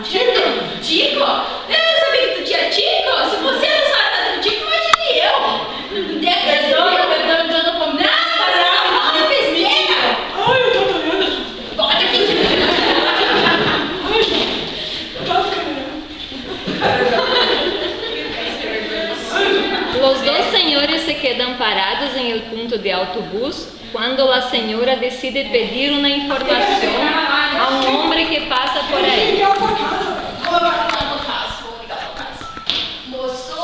Tico? Tico? Eu não sabia que tu tinha Tico. Se você não sabe nada do Tico, imagine eu. Perdão, eu não vou me dar. Não, besteira. Ai, eu tô doendo. Bota aqui. Los dos señores se quedan parados en el punto de autobús cuando la señora decide pedir una información a un hombre que pasa por ahí. Vou ligar pro caso. Moço,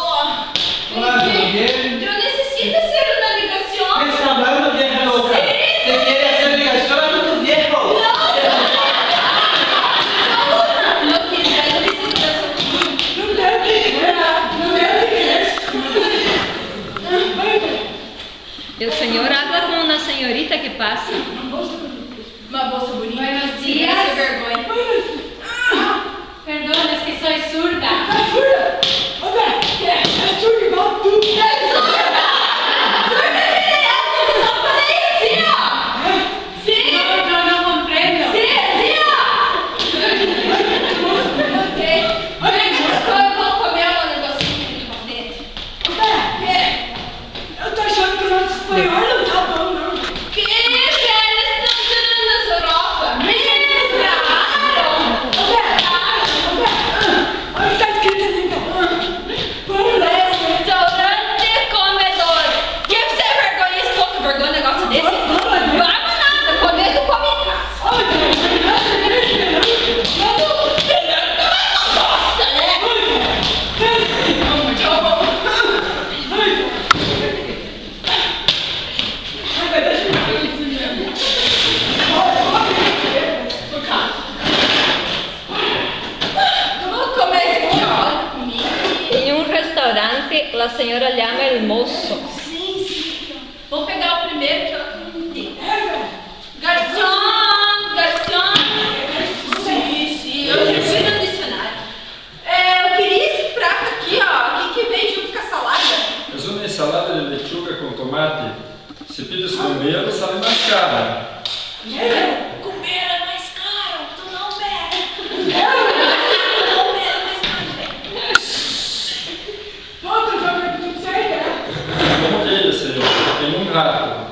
Olá, Miguel. eu necessito ser uma ¿Qué ligação. está hablando, vieja loca? ¿Te quiere hacer ligación a tu viejo? Não quis, eu necessito da sua. El señor habla con una señorita que pasa. Uma bolsa bonita. Buenos Sem dias. vergonha. Perdón, es que soy zurda. No, no comprendo. Eu tô achando que o nosso espanhol não tá bom, não. Olha o que tá escrito ali, vamos ler. En un restaurante, la señora llama el mozo. Vou pegar o primeiro que eu entendi. Garçom! Sim, eu já fui no dicionário. Eu queria esse prato aqui, ó. O que vem junto com a salada? Es una ensalada de lechuga con tomate. Si pides con miel, sale más cara. Comer é mais caro, tu não bebe. Comer é mais caro. Volta, joga tudo certo, Como que ele, senhor? Tem um rato.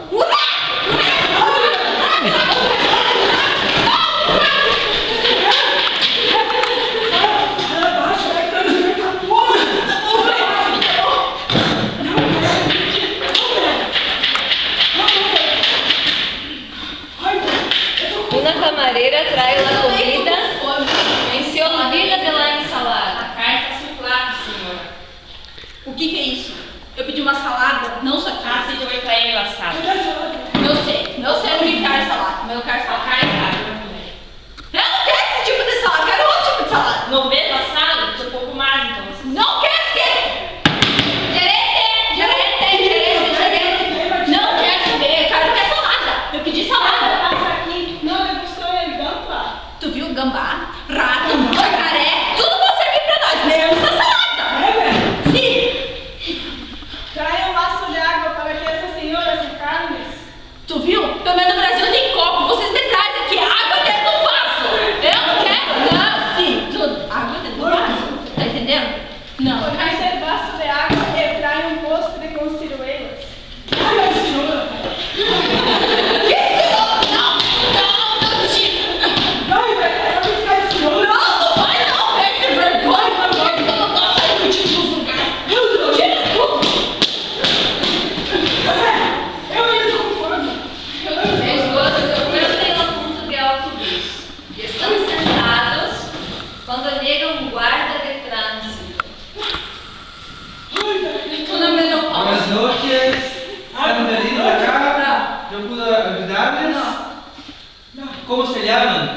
Abaixa, vai que eu jogo a porra. Una camarera trae la comida Fome. y se olvida de la ensalada. A carta circular, senhora. O que é isso? Eu pedi uma salada, não só Ah, carne. você já vai para ele assado. Não sei, eu não quero salada, mas eu quero A salada. carne assada. Eu não quero esse tipo de salada, eu quero outro tipo de salada. 90 assado? Um pouco mais, então. Não quero gerente. Não quero saber, eu quero minha salada. Eu pedi salada. Passa aqui. Não, eu gostou, ele gamba. Tu viu gambá, rato, jacaré, tudo vai servir pra nós, menos a salada. É, velho. Sim. Traia um vaso de água para que essa senhora se calme. Tu viu? Pelo menos no Brasil tem copo, vocês me trazem aqui água dentro do vaso. Eu não quero, não, sim. Água dentro do vaso, tá entendendo? Não. Por esse vaso de água, eu traio um postre com ciruelas. Ai, senhora. Não, tira. Ai, velho, eu vou ficar de senhora. Não vai não, perde vergonha, meu Deus, eu não posso sair contigo nos lugares. Tira tudo. Eu ainda tô com fome. Os dois entran en el punto de autobús y están sentados cuando llega un guarda de tránsito. Tu não me deu Buenas pausa. noches. ¿Han venido acá? ¿Yo puedo ayudarles? No. ¿Cómo se llaman?